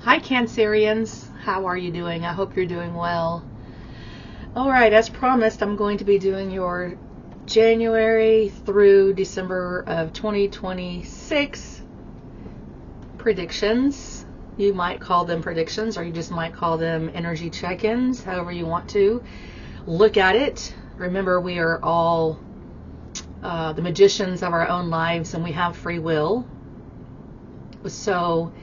Hi Cancerians, how are you doing? I hope you're doing well. Alright, as promised, I'm going to be doing your January through December of 2026 predictions. You might call them predictions, or you just might call them energy check-ins, however you want to look at it. Remember, we are all the magicians of our own lives, and we have free will. So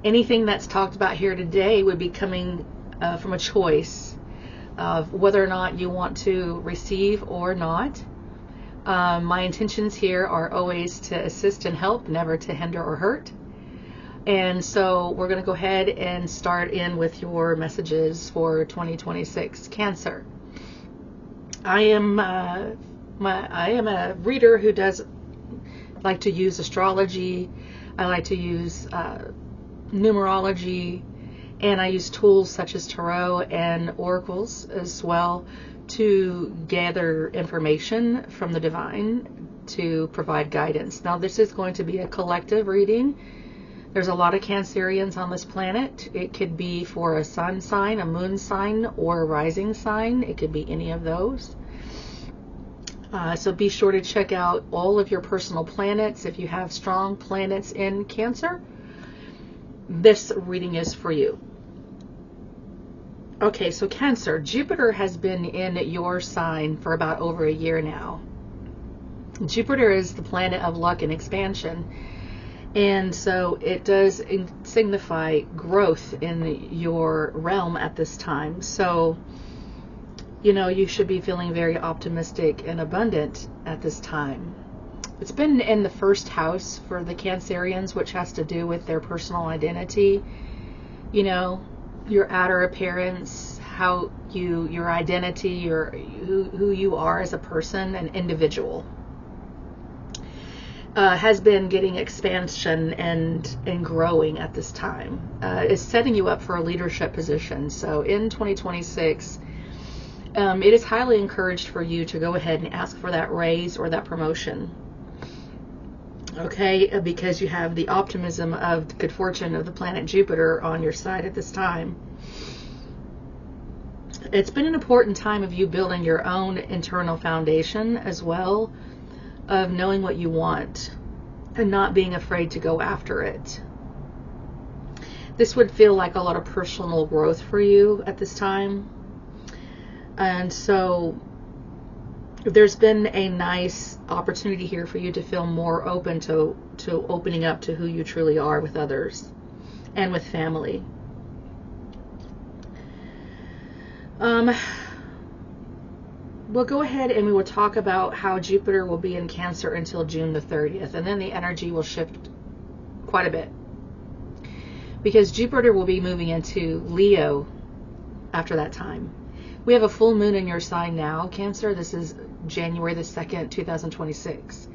anything that's talked about here today would be coming from a choice of whether or not you want to receive or not. My intentions here are always to assist and help, never to hinder or hurt. And so we're going to go ahead and start in with your messages for 2026 Cancer. I am a reader who does like to use astrology. I like to use numerology, and I use tools such as tarot and oracles as well to gather information from the divine to provide guidance. Now, this is going to be a collective reading. There's a lot of Cancerians on this planet. It could be for a sun sign, a moon sign, or a rising sign. It could be any of those. So be sure to check out all of your personal planets. If you have strong planets in Cancer, this reading is for you. Okay, so Cancer, Jupiter has been in your sign for about over a year now. Jupiter is the planet of luck and expansion, and so it does signify growth in your realm at this time. So, you know, you should be feeling very optimistic and abundant at this time. It's been in the first house for the Cancerians, which has to do with their personal identity. You know, your outer appearance, how your identity, who you are as a person, an individual, has been getting expansion and growing at this time. It's setting you up for a leadership position. So in 2026, it is highly encouraged for you to go ahead and ask for that raise or that promotion. Okay, because you have the optimism of the good fortune of the planet Jupiter on your side at this time. It's been an important time of you building your own internal foundation as well, of knowing what you want and not being afraid to go after it. This would feel like a lot of personal growth for you at this time. And so there's been a nice opportunity here for you to feel more open to opening up to who you truly are with others and with family. We'll go ahead and we will talk about how Jupiter will be in Cancer until June the 30th, and then the energy will shift quite a bit, because Jupiter will be moving into Leo after that time. We have a full moon in your sign now, Cancer. This is January the 2nd, 2026.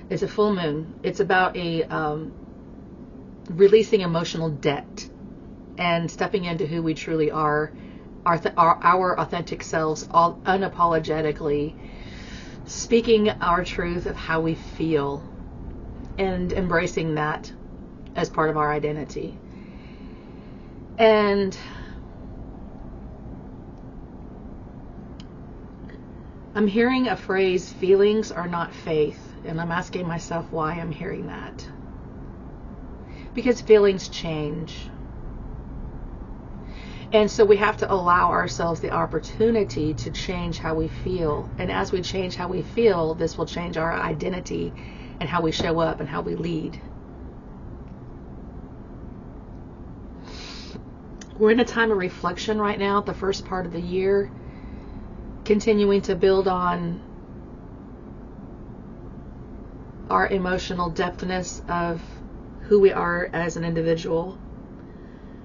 It's a full moon. It's about releasing emotional debt and stepping into who we truly are, our authentic selves, all unapologetically speaking our truth of how we feel and embracing that as part of our identity. And I'm hearing a phrase, feelings are not faith, and I'm asking myself why I'm hearing that. Because feelings change. And so we have to allow ourselves the opportunity to change how we feel. And as we change how we feel, this will change our identity and how we show up and how we lead. We're in a time of reflection right now, the first part of the year, continuing to build on our emotional depthness of who we are as an individual,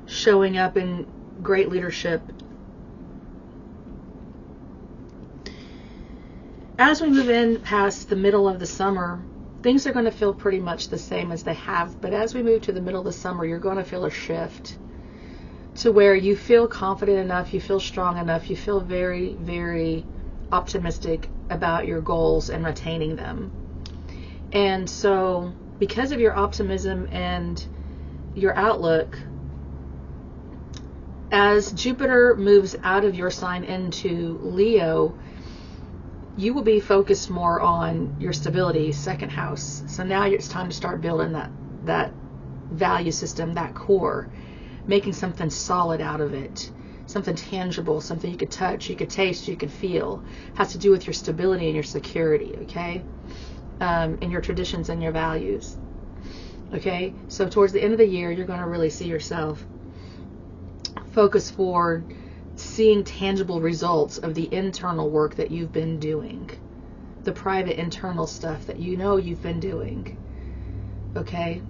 showing up in great leadership. As we move in past the middle of the summer, things are going to feel pretty much the same as they have, but as we move to the middle of the summer, you're going to feel a shift to where you feel confident enough, you feel strong enough, you feel very, very optimistic about your goals and attaining them. And so because of your optimism and your outlook, as Jupiter moves out of your sign into Leo, you will be focused more on your stability, second house. So now it's time to start building that value system, that core, making something solid out of it, something tangible, something you could touch, you could taste, you could feel. It has to do with your stability and your security, okay? And your traditions and your values. Okay, so towards the end of the year, you're going to really see yourself focus forward, seeing tangible results of the internal work that you've been doing, the private internal stuff that you know you've been doing. Okay,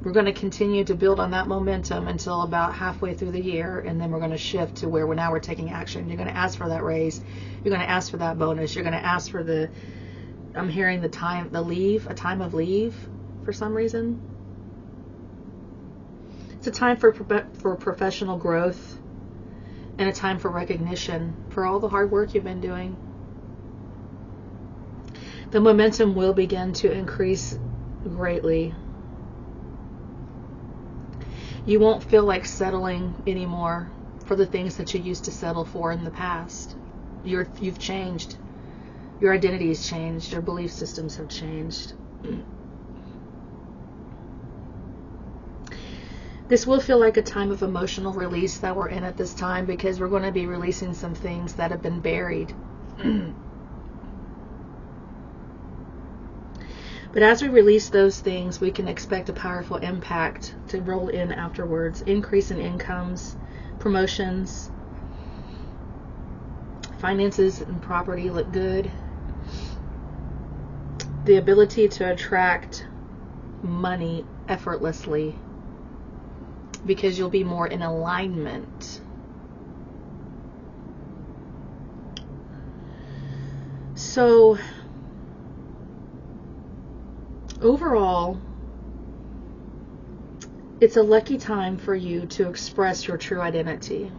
we're going to continue to build on that momentum until about halfway through the year, and then we're going to shift to where now we're taking action. You're going to ask for that raise, you're going to ask for that bonus, you're going to ask for the, I'm hearing a time of leave for some reason. It's a time for professional growth and a time for recognition for all the hard work you've been doing. The momentum will begin to increase greatly. You won't feel like settling anymore for the things that you used to settle for in the past. You've changed. Your identity's changed. Your belief systems have changed. This will feel like a time of emotional release that we're in at this time, because we're going to be releasing some things that have been buried. But as we release those things, we can expect a powerful impact to roll in afterwards. Increase in incomes, promotions, finances and property look good. The ability to attract money effortlessly, because you'll be more in alignment. So overall, it's a lucky time for you to express your true identity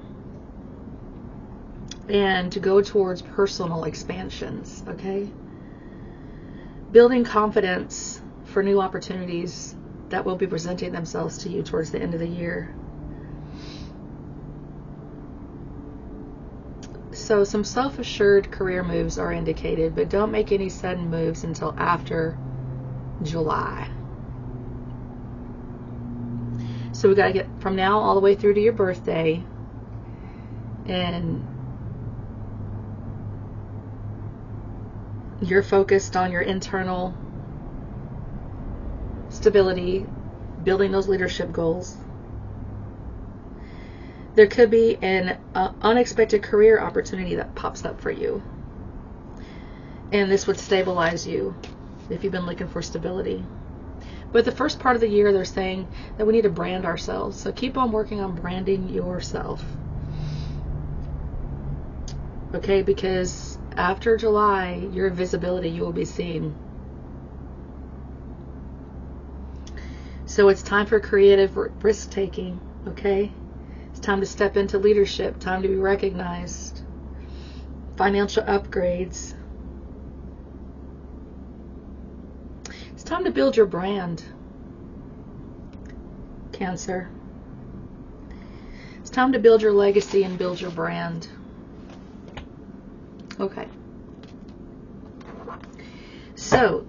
and to go towards personal expansions, okay? Building confidence for new opportunities that will be presenting themselves to you towards the end of the year. So some self-assured career moves are indicated, but don't make any sudden moves until after July. So we got to get from now all the way through to your birthday, and you're focused on your internal stability, building those leadership goals. There could be an unexpected career opportunity that pops up for you, and this would stabilize you if you've been looking for stability. But the first part of the year, they're saying that we need to brand ourselves. So keep on working on branding yourself. Okay, because after July, your visibility, you will be seen. So it's time for creative risk-taking, okay? It's time to step into leadership, time to be recognized, financial upgrades. It's time to build your brand, Cancer. It's time to build your legacy and build your brand. Okay. So,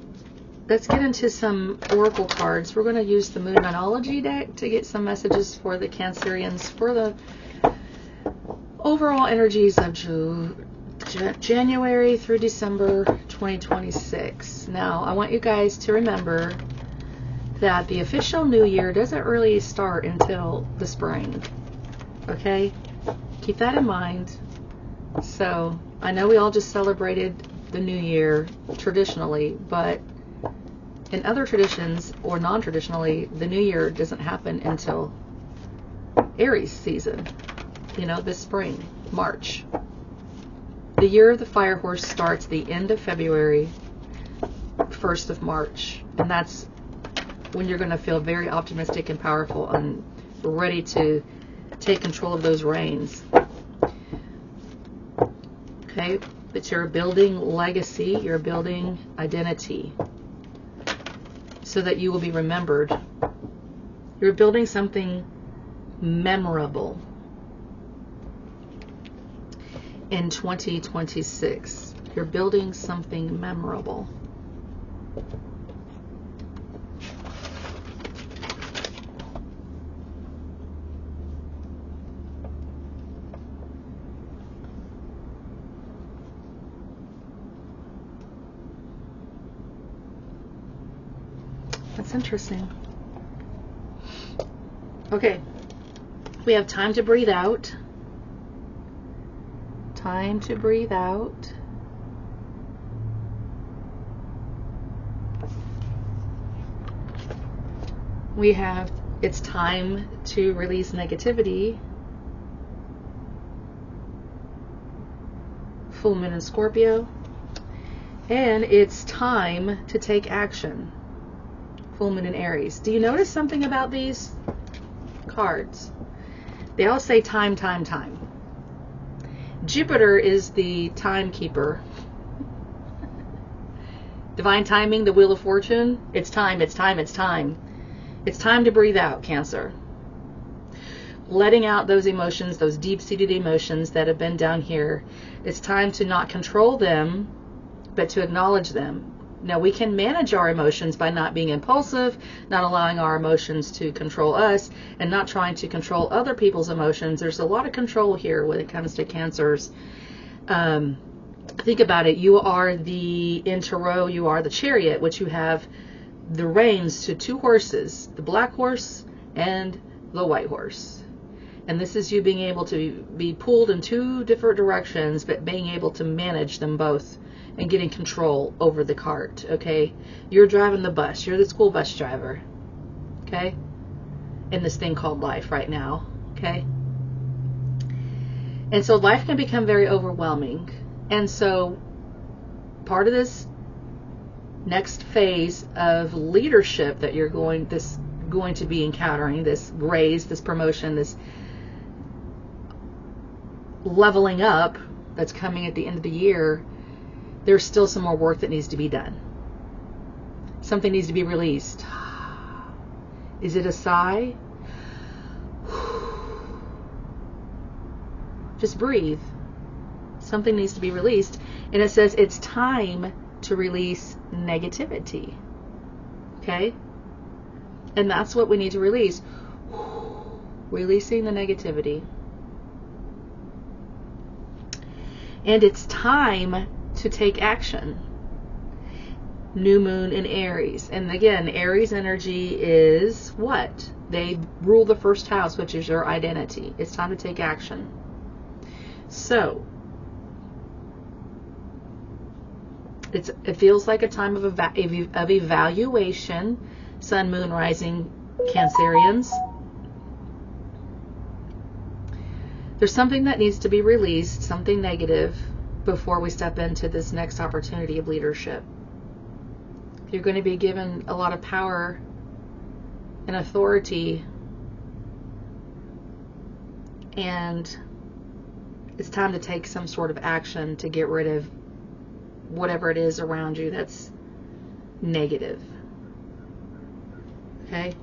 let's get into some oracle cards. We're going to use the Moonology deck to get some messages for the Cancerians for the overall energies of January through December 2026. Now, I want you guys to remember that the official new year doesn't really start until the spring. Okay? Keep that in mind. So, I know we all just celebrated the new year traditionally, but in other traditions or non-traditionally, the new year doesn't happen until Aries season, this spring, March. The year of the fire horse starts the end of February, 1st of March, and that's when you're going to feel very optimistic and powerful and ready to take control of those reins. Okay, but you're building legacy, you're building identity, so that you will be remembered. You're building something memorable. in 2026. You're building something memorable. That's interesting. Okay. We have time to breathe out. Time to breathe out. We have, it's time to release negativity. Full moon in Scorpio. And it's time to take action. Full moon in Aries. Do you notice something about these cards? They all say time, time, time. Jupiter is the timekeeper. Divine timing, the wheel of fortune. It's time, it's time, it's time. It's time to breathe out, Cancer. Letting out those emotions, those deep-seated emotions that have been down here. It's time to not control them, but to acknowledge them. Now, we can manage our emotions by not being impulsive, not allowing our emotions to control us, and not trying to control other people's emotions. There's a lot of control here when it comes to Cancers. Think about it. You are in Tarot, you are the Chariot, which you have the reins to two horses, the black horse and the white horse. And this is you being able to be pulled in two different directions, but being able to manage them both and getting control over the cart, okay? You're driving the bus. You're the school bus driver, okay? In this thing called life right now, okay? And so life can become very overwhelming. And so part of this next phase of leadership that you're going to be encountering, this raise, this promotion, this leveling up that's coming at the end of the year, there's still some more work that needs to be done. Something needs to be released. Is it a sigh? Just breathe. Something needs to be released. And it says it's time to release negativity. Okay? And that's what we need to release. Releasing the negativity. And it's time to take action. New moon in Aries. And again, Aries energy is what? They rule the first house, which is your identity. It's time to take action. So, it feels like a time of evaluation. Sun, moon, rising, Cancerians. There's something that needs to be released, something negative, before we step into this next opportunity of leadership. You're going to be given a lot of power and authority, and it's time to take some sort of action to get rid of whatever it is around you that's negative. Okay?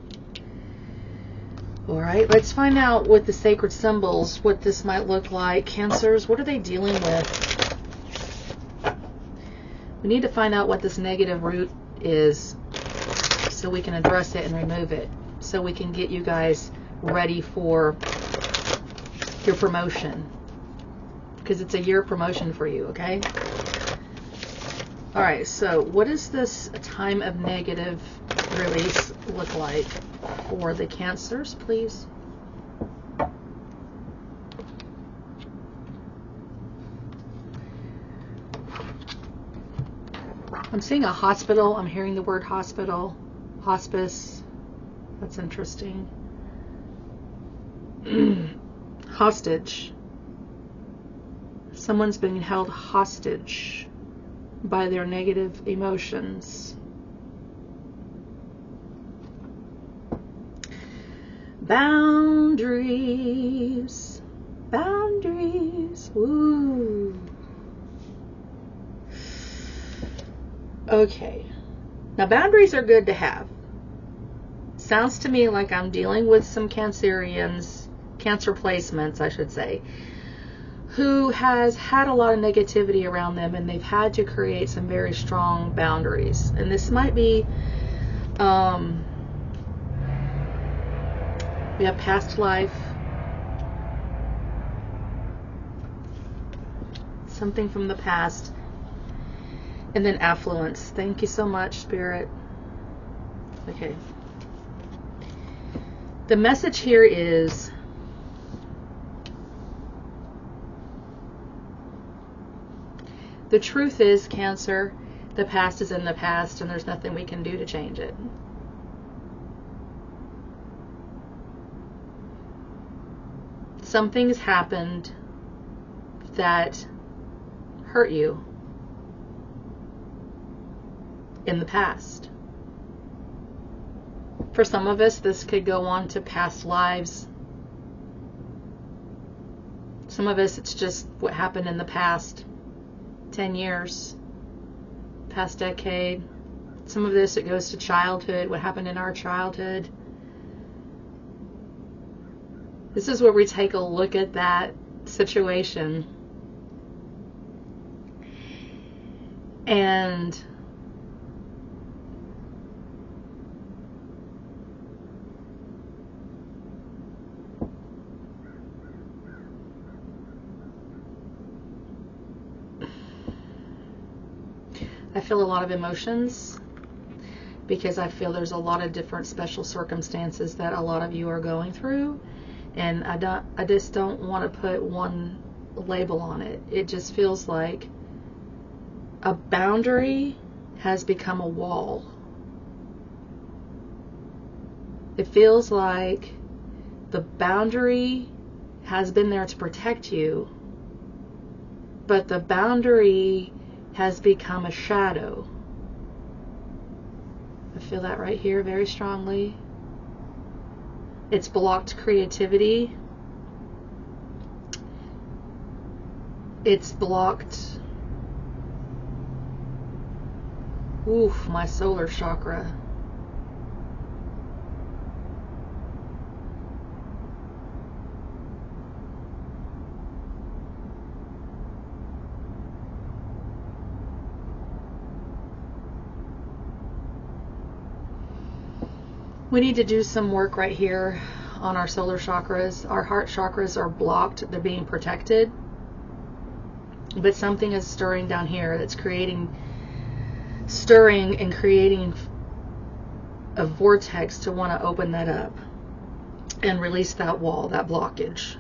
All right, let's find out with the sacred symbols what this might look like. Cancers, what are they dealing with? We need to find out what this negative root is so we can address it and remove it, so we can get you guys ready for your promotion, because it's a year promotion for you, okay? All right, so what does this time of negative release look like for the Cancers, please? I'm seeing a hospital. I'm hearing the word hospital, hospice. That's interesting. Hostage. Someone's being held hostage by their negative emotions. Boundaries. Boundaries. Ooh. Okay. Now, boundaries are good to have. Sounds to me like I'm dealing with some Cancerians, Cancer placements, I should say, who has had a lot of negativity around them, and they've had to create some very strong boundaries. And this might be, we have past life, something from the past, and then affluence. Thank you so much, Spirit. Okay. The message here is, the truth is, Cancer, the past is in the past and there's nothing we can do to change it. Something's happened that hurt you in the past. For some of us, this could go on to past lives. Some of us, it's just what happened in the past 10 years, past decade. Some of this, it goes to childhood, what happened in our childhood. This is where we take a look at that situation and I feel a lot of emotions because I feel there's a lot of different special circumstances that a lot of you are going through, and I just don't want to put one label on it. It just feels like a boundary has become a wall. It feels like the boundary has been there to protect you, but the boundary has become a shadow. I feel that right here very strongly. It's blocked creativity. It's blocked, my solar chakra. We need to do some work right here on our solar chakras. Our heart chakras are blocked. They're being protected. But something is stirring down here that's stirring and creating a vortex to want to open that up and release that wall, that blockage.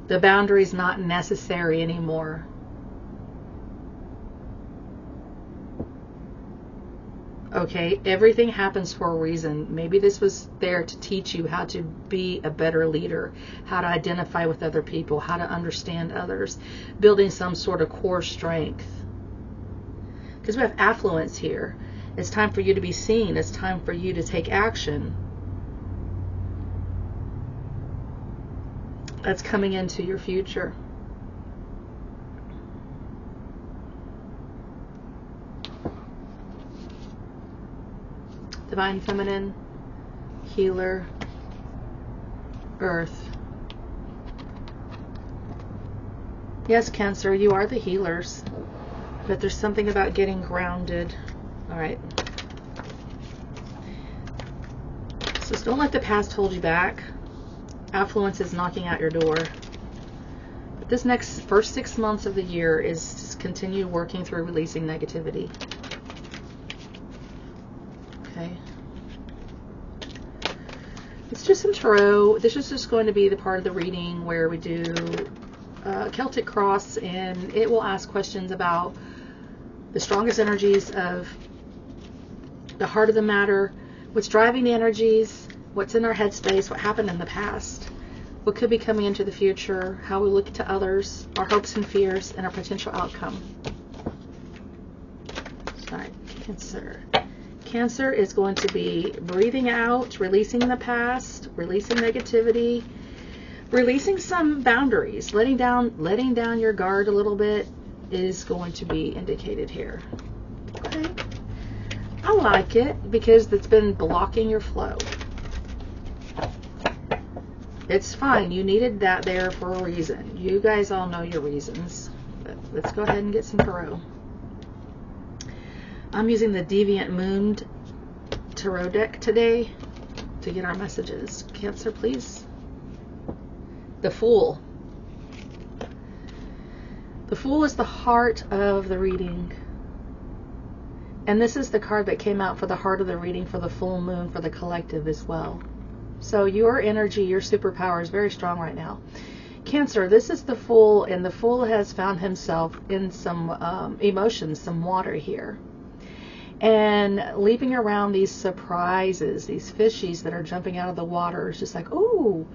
The boundary's not necessary anymore. Okay, everything happens for a reason. Maybe this was there to teach you how to be a better leader, how to identify with other people, how to understand others, building some sort of core strength. Because we have affluence here. It's time for you to be seen. It's time for you to take action. That's coming into your future. Divine Feminine, Healer, Earth. Yes, Cancer, you are the healers, but there's something about getting grounded. All right. So don't let the past hold you back. Affluence is knocking at your door. But this first 6 months of the year is just continue working through releasing negativity. Okay. It's just some tarot. This is just going to be the part of the reading where we do Celtic Cross, and it will ask questions about the strongest energies of the heart of the matter, what's driving the energies, what's in our headspace, what happened in the past, what could be coming into the future, how we look to others, our hopes and fears, and our potential outcome. All right, Cancer. Cancer is going to be breathing out, releasing the past, releasing negativity, releasing some boundaries, letting down your guard a little bit is going to be indicated here. Okay. I like it because it's been blocking your flow. It's fine. You needed that there for a reason. You guys all know your reasons. But let's go ahead and get some tarot. I'm using the Deviant Moon Tarot deck today to get our messages. Cancer, please. The Fool. The Fool is the heart of the reading. And this is the card that came out for the heart of the reading for the full moon for the collective as well. So your energy, your superpower is very strong right now. Cancer, this is the Fool, and the Fool has found himself in some emotions, some water here. And leaping around these surprises, these fishies that are jumping out of the water is just like, ooh,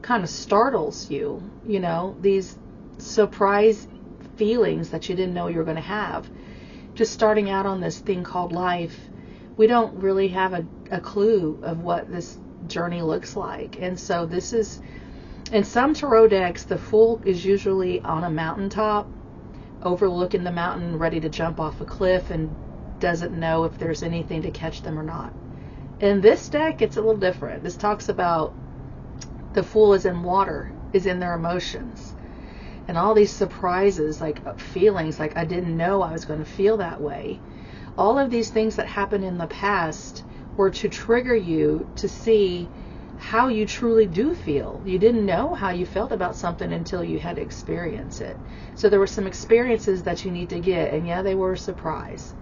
kind of startles you, you know, these surprise feelings that you didn't know you were going to have. Just starting out on this thing called life, we don't really have a clue of what this journey looks like. And so this is, in some tarot decks, the Fool is usually on a mountaintop, overlooking the mountain, ready to jump off a cliff, and doesn't know if there's anything to catch them or not. In this deck, it's a little different. This talks about the Fool is in water, is in their emotions. And all these surprises, like feelings, like I didn't know I was going to feel that way. All of these things that happened in the past were to trigger you to see how you truly do feel. You didn't know how you felt about something until you had to experience it. So there were some experiences that you need to get, and yeah, they were a surprise.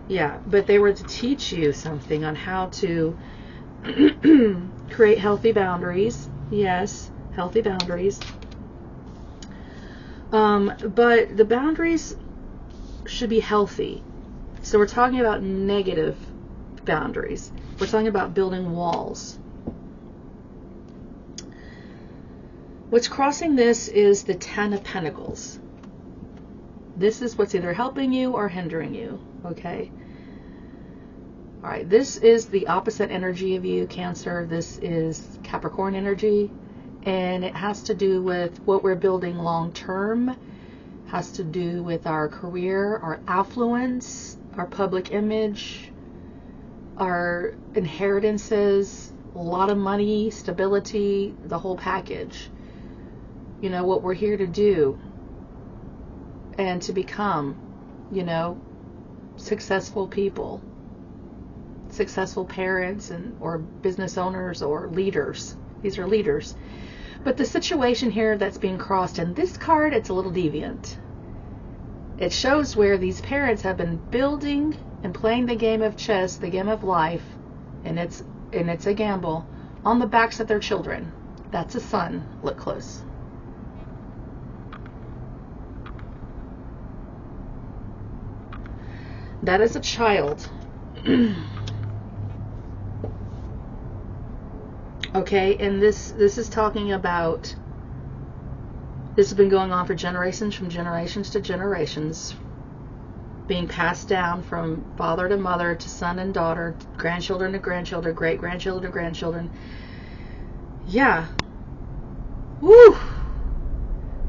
Yeah, but they were to teach you something on how to create healthy boundaries. Yes, healthy boundaries. But the boundaries should be healthy. So we're talking about negative boundaries. We're talking about building walls. What's crossing this is the Ten of Pentacles. This is what's either helping you or hindering you. Okay? All right. This is the opposite energy of you, Cancer. This is Capricorn energy. And it has to do with what we're building long term. Has to do with our career, our affluence, our public image, our inheritances, a lot of money, stability, the whole package. You know, what we're here to do and to become, you know, successful people, successful parents, and or business owners or leaders. These are leaders. But the situation here that's being crossed in this card, it's a little deviant. It shows where these parents have been building and playing the game of chess, the game of life, and it's a gamble, on the backs of their children. That's a son. Look close. That is a child. Okay, and this is talking about, this has been going on for generations, from generations to generations, being passed down from father to mother to son and daughter, grandchildren to grandchildren, great-grandchildren to grandchildren. Yeah. Woo!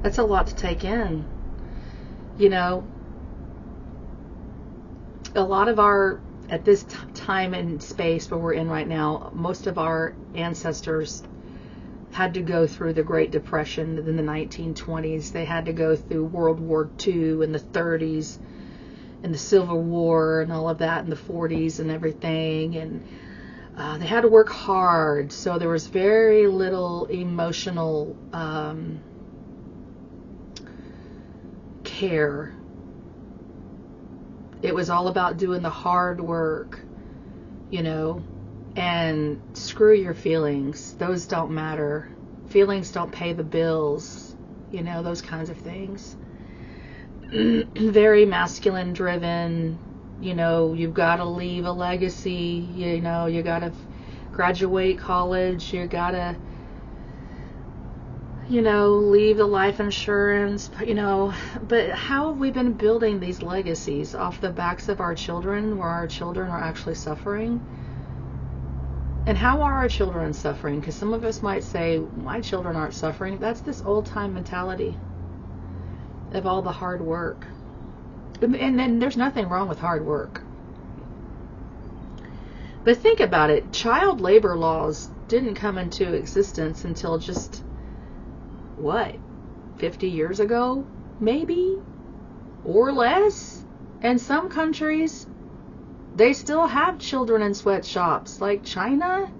That's a lot to take in. You know, a lot of our, at this time and space where we're in right now, most of our ancestors had to go through the Great Depression in the 1920s. They had to go through World War II in the 30s, and the Civil War and all of that in the 40s and everything. And they had to work hard. So there was very little emotional care. It was all about doing the hard work, you know, and screw your feelings. Those don't matter. Feelings don't pay the bills, you know, those kinds of things. Very masculine driven, you know, you've got to leave a legacy, you know, you got to graduate college, you got to, you know, leave the life insurance, you know. But how have we been building these legacies off the backs of our children, where our children are actually suffering? And how are our children suffering? Because some of us might say, my children aren't suffering. That's this old time mentality of all the hard work. And then there's nothing wrong with hard work. But think about it. Child labor laws didn't come into existence until just, what, 50 years ago, maybe, or less. And some countries, they still have children in sweatshops, like China.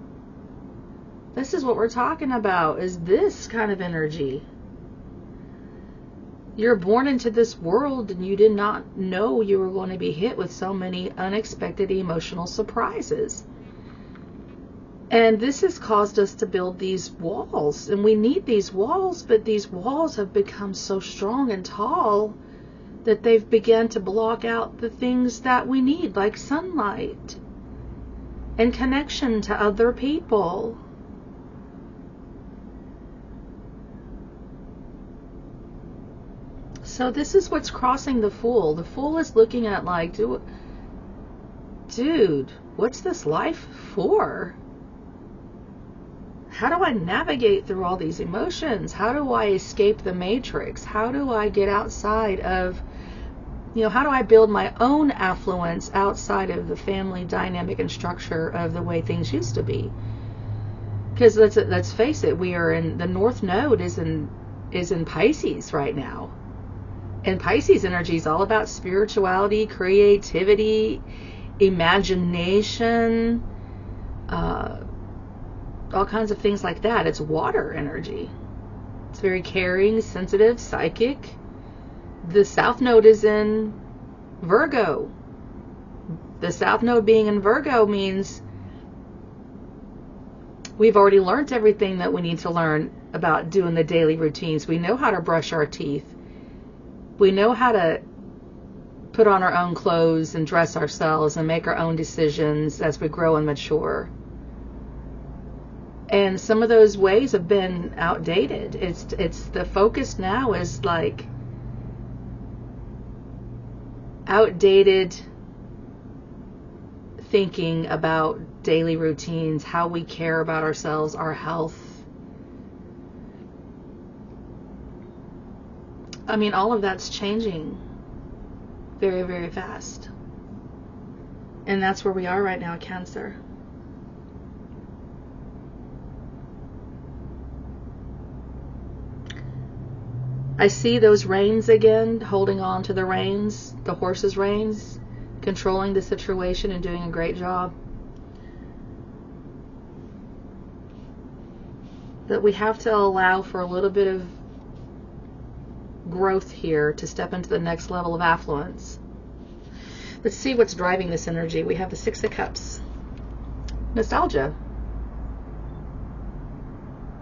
This is what we're talking about, is this kind of energy. You're born into this world and you did not know you were going to be hit with so many unexpected emotional surprises. And this has caused us to build these walls. And we need these walls, but these walls have become so strong and tall that they've begun to block out the things that we need, like sunlight and connection to other people. So this is what's crossing the Fool. The Fool is looking at like, dude, what's this life for? How do I navigate through all these emotions? How do I escape the matrix? How do I get outside of, how do I build my own affluence outside of the family dynamic and structure of the way things used to be? Because let's face it, we are in, the North Node is in Pisces right now. And Pisces energy is all about spirituality, creativity, imagination, all kinds of things like that. It's water energy. It's very caring, sensitive, psychic. The South Node is in Virgo. The South Node being in Virgo means we've already learned everything that we need to learn about doing the daily routines. We know how to brush our teeth. We know how to put on our own clothes and dress ourselves and make our own decisions as we grow and mature. And some of those ways have been outdated. It's the focus now is like outdated thinking about daily routines, how we care about ourselves, our health. I mean, all of that's changing very, very fast. And that's where we are right now, Cancer. I see those reins again, holding on to the reins, the horse's reins, controlling the situation and doing a great job. That we have to allow for a little bit of growth here to step into the next level of affluence. Let's see what's driving this energy. We have the Six of Cups. Nostalgia.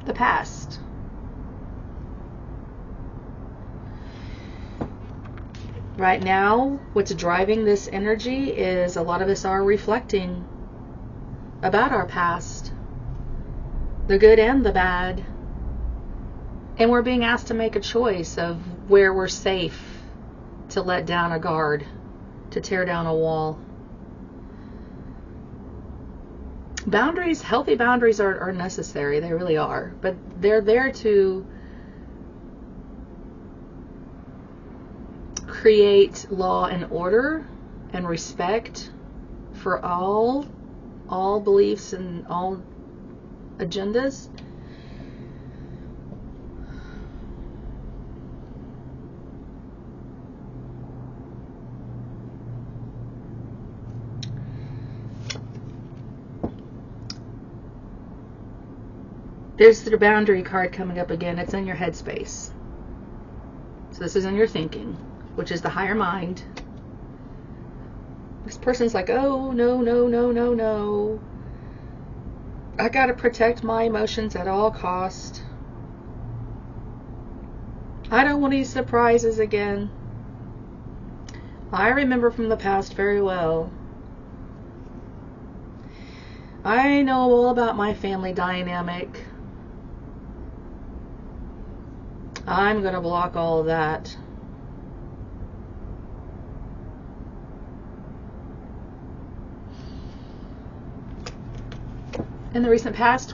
The past. Right now, what's driving this energy is a lot of us are reflecting about our past, the good and the bad. And we're being asked to make a choice of where we're safe to let down a guard, to tear down a wall. Boundaries, healthy boundaries are necessary. They really are. But they're there to create law and order and respect for all beliefs and all agendas. There's the boundary card coming up again. It's in your headspace. So this is in your thinking, which is the higher mind. This person's like, oh, no. I gotta protect my emotions at all cost. I don't want any surprises again. I remember from the past very well. I know all about my family dynamic. I'm going to block all of that. In the recent past,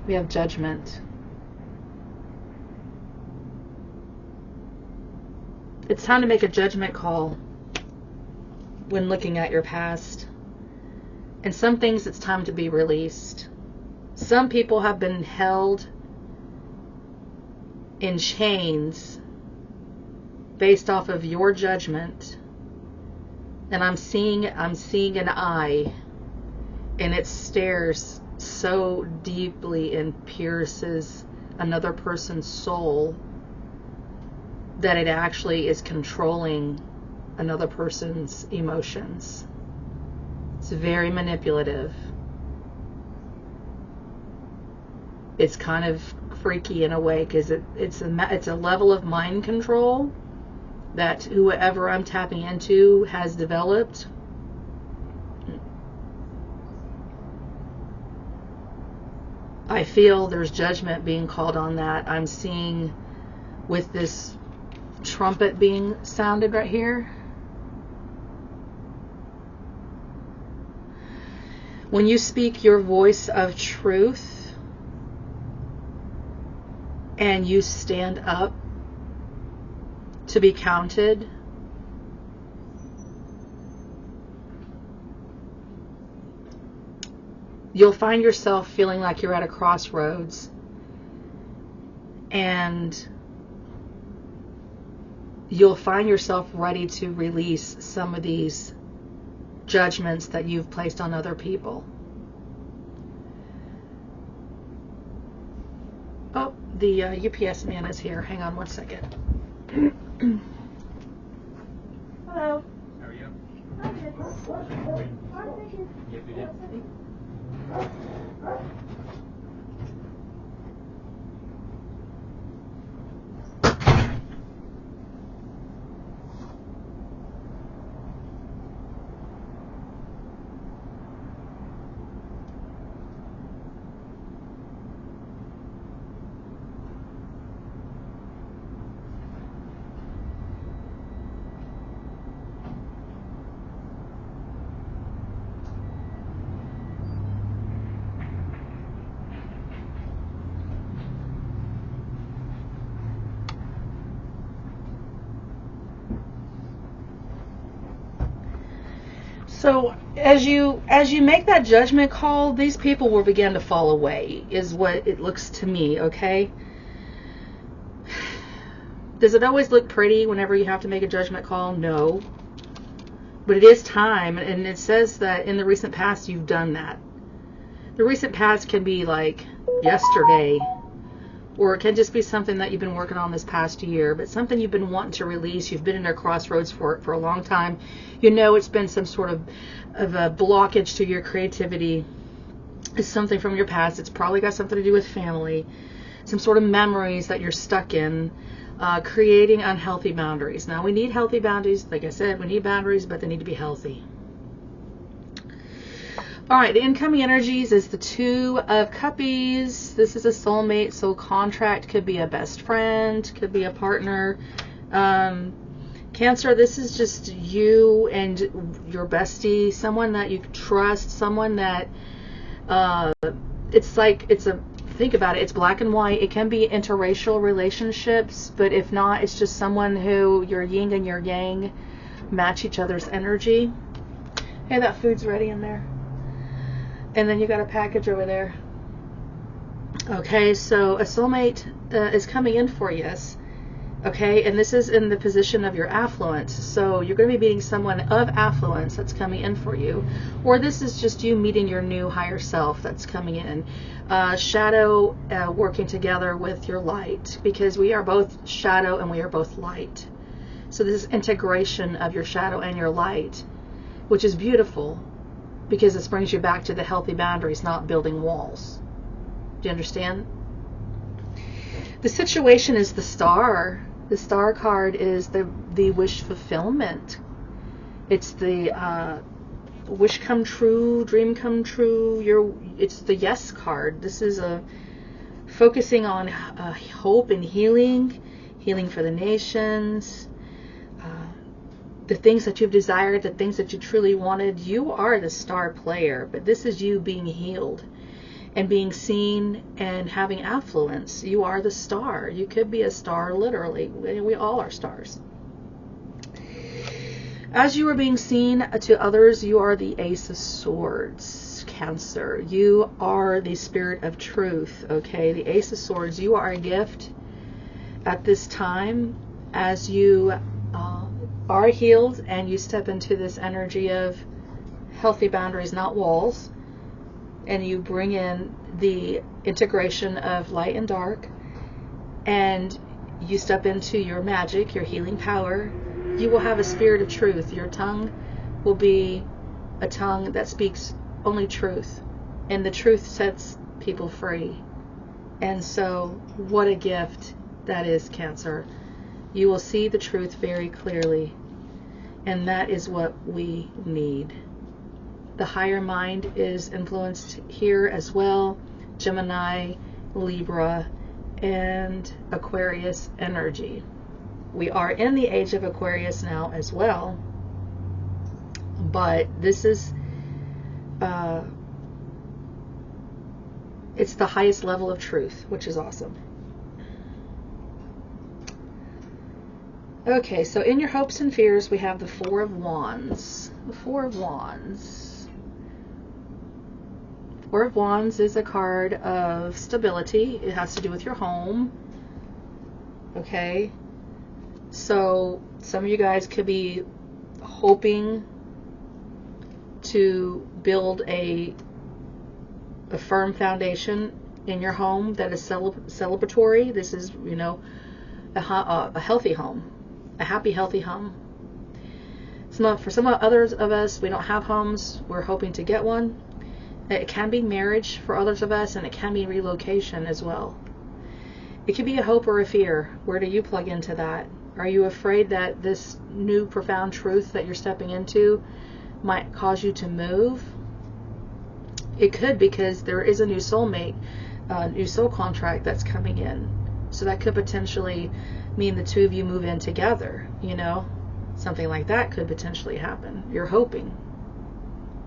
we have judgment. It's time to make a judgment call when looking at your past. And some things it's time to be released. Some people have been held in chains based off of your judgment. And I'm seeing an eye, and it stares so deeply and pierces another person's soul that it actually is controlling another person's emotions. It's very manipulative. It's kind of freaky in a way, because it's a level of mind control that whoever I'm tapping into has developed. I feel there's judgment being called on that. I'm seeing with this trumpet being sounded right here. When you speak your voice of truth and you stand up to be counted, you'll find yourself feeling like you're at a crossroads, and you'll find yourself ready to release some of these judgments that you've placed on other people. Oh, the UPS man is here. Hang on one second. Hello. How are you? I'm good. Yep, you did. So as you make that judgment call, these people will begin to fall away, is what it looks to me, okay? Does it always look pretty whenever you have to make a judgment call? No. But it is time, and it says that in the recent past you've done that. The recent past can be like yesterday, or it can just be something that you've been working on this past year, but something you've been wanting to release. You've been in a crossroads for a long time. You know it's been some sort of a blockage to your creativity. It's something from your past. It's probably got something to do with family, some sort of memories that you're stuck in, creating unhealthy boundaries. Now, we need healthy boundaries. Like I said, we need boundaries, but they need to be healthy. All right, the incoming energies is the Two of Cuppies. This is a soulmate, so contract could be a best friend, could be a partner. Cancer, this is just you and your bestie, someone that you trust, someone that think about it, it's black and white. It can be interracial relationships, but if not, it's just someone who your yin and your yang match each other's energy. Hey, that food's ready in there. And then you got a package over there. Okay, so a soulmate is coming in for you. Okay, and this is in the position of your affluence. So you're going to be meeting someone of affluence that's coming in for you. Or this is just you meeting your new higher self that's coming in. Shadow working together with your light, because we are both shadow and we are both light. So this is integration of your shadow and your light, which is beautiful, because this brings you back to the healthy boundaries, not building walls. Do you understand? The situation is the Star. The Star card is the wish fulfillment. It's the wish come true, dream come true. It's the yes card. This is focusing on hope and healing for the nations. The things that you've desired, the things that you truly wanted. You are the star player, but this is you being healed and being seen and having affluence. You are the star. You could be a star, literally. We all are stars. As you are being seen to others, you are the Ace of Swords, Cancer. You are the spirit of truth, okay? The Ace of Swords, you are a gift at this time as you are healed and you step into this energy of healthy boundaries, not walls, and you bring in the integration of light and dark, and you step into your magic, your healing power. You will have a spirit of truth. Your tongue will be a tongue that speaks only truth, and the truth sets people free. And so what a gift that is, Cancer. You will see the truth very clearly, and that is what we need. The higher mind is influenced here as well. Gemini, Libra, and Aquarius energy. We are in the age of Aquarius now as well, but this is it's the highest level of truth, which is awesome. Okay, so in your hopes and fears, we have the Four of Wands. The Four of Wands. Four of Wands is a card of stability. It has to do with your home. Okay, so some of you guys could be hoping to build a firm foundation in your home that is celebratory. This is, you know, a healthy home, a happy, healthy home. For some others of us, we don't have homes. We're hoping to get one. It can be marriage for others of us, and it can be relocation as well. It could be a hope or a fear. Where do you plug into that? Are you afraid that this new profound truth that you're stepping into might cause you to move? It could, because there is a new soulmate, new soul contract that's coming in. So that could potentially mean the two of you move in together, you know? Something like that could potentially happen. You're hoping.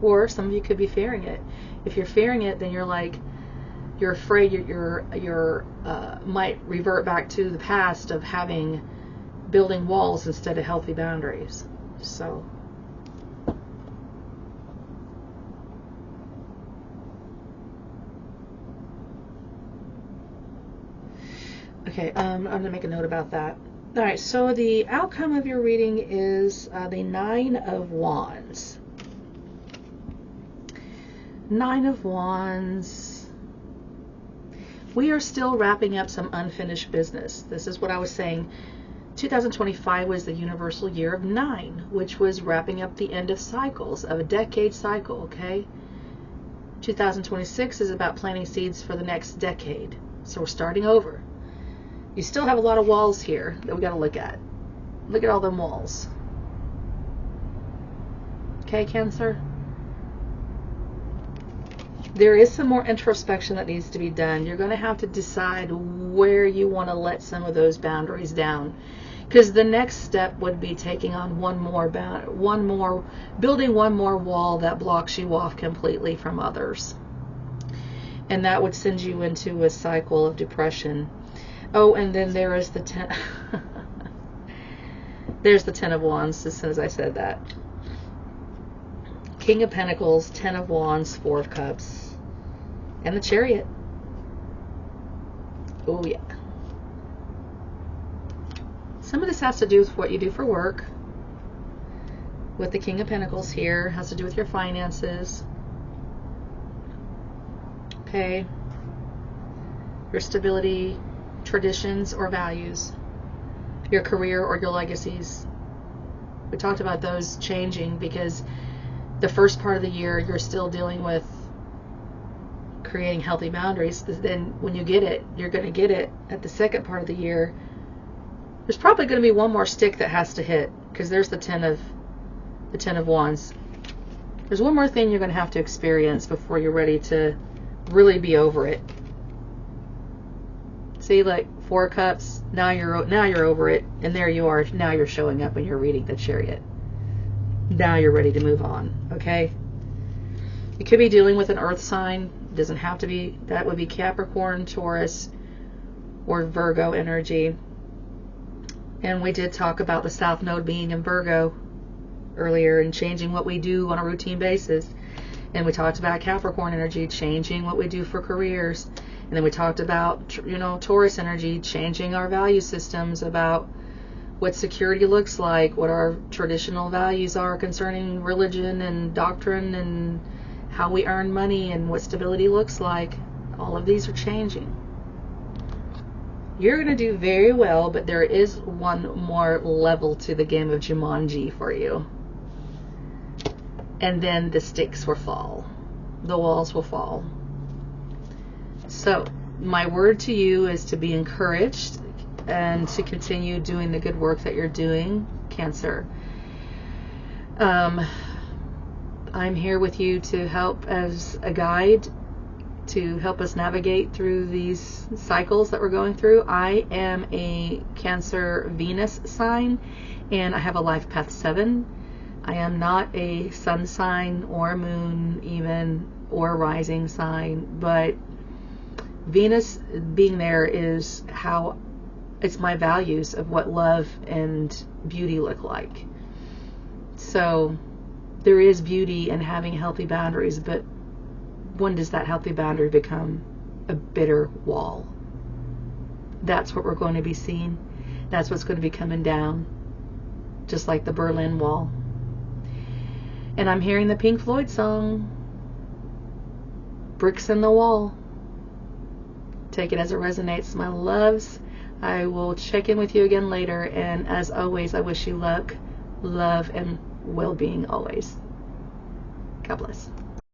Or some of you could be fearing it. If you're fearing it, then you're afraid you're might revert back to the past of building walls instead of healthy boundaries. So okay, I'm going to make a note about that. All right, so the outcome of your reading is the Nine of Wands. Nine of Wands. We are still wrapping up some unfinished business. This is what I was saying. 2025 was the universal year of 9, which was wrapping up the end of cycles, of a decade cycle, okay? 2026 is about planting seeds for the next decade. So we're starting over. You still have a lot of walls here that we got to look at. Look at all them walls. Okay, Cancer? There is some more introspection that needs to be done. You're going to have to decide where you want to let some of those boundaries down. Because the next step would be taking on building one more wall that blocks you off completely from others. And that would send you into a cycle of depression. Oh, and then there is the 10. There's the 10 of Wands as soon as I said that. King of Pentacles, 10 of Wands, 4 of Cups, and the Chariot. Oh, yeah. Some of this has to do with what you do for work. With the King of Pentacles here, has to do with your finances. Okay. Your stability, traditions, or values. Your career or your legacies. We talked about those changing because the first part of the year you're still dealing with creating healthy boundaries. Then when you get it, you're going to get it at the second part of the year. There's probably going to be one more stick that has to hit, because there's the 10 of Wands. There's one more thing you're going to have to experience before you're ready to really be over it. See, like 4 of Cups, now you're over it, and there you are. Now you're showing up and you're reading the Chariot. Now you're ready to move on, okay? You could be dealing with an earth sign. It doesn't have to be. That would be Capricorn, Taurus, or Virgo energy. And we did talk about the South Node being in Virgo earlier, and changing what we do on a routine basis. And we talked about Capricorn energy, changing what we do for careers. And then we talked about, Taurus energy, changing our value systems, about what security looks like, what our traditional values are concerning religion and doctrine, and how we earn money, and what stability looks like. All of these are changing. You're going to do very well, but there is one more level to the game of Jumanji for you. And then the stakes will fall. The walls will fall. So, my word to you is to be encouraged and to continue doing the good work that you're doing, Cancer. I'm here with you to help as a guide, to help us navigate through these cycles that we're going through. I am a Cancer Venus sign, and I have a life path 7. I am not a sun sign or moon even, or rising sign, but Venus being there is how it's my values of what love and beauty look like. So there is beauty in having healthy boundaries, but when does that healthy boundary become a bitter wall? That's what we're going to be seeing. That's what's going to be coming down, just like the Berlin Wall. And I'm hearing the Pink Floyd song, Bricks in the Wall. Take it as it resonates, my loves. I will check in with you again later, and as always, I wish you luck, love, and well-being always. God bless.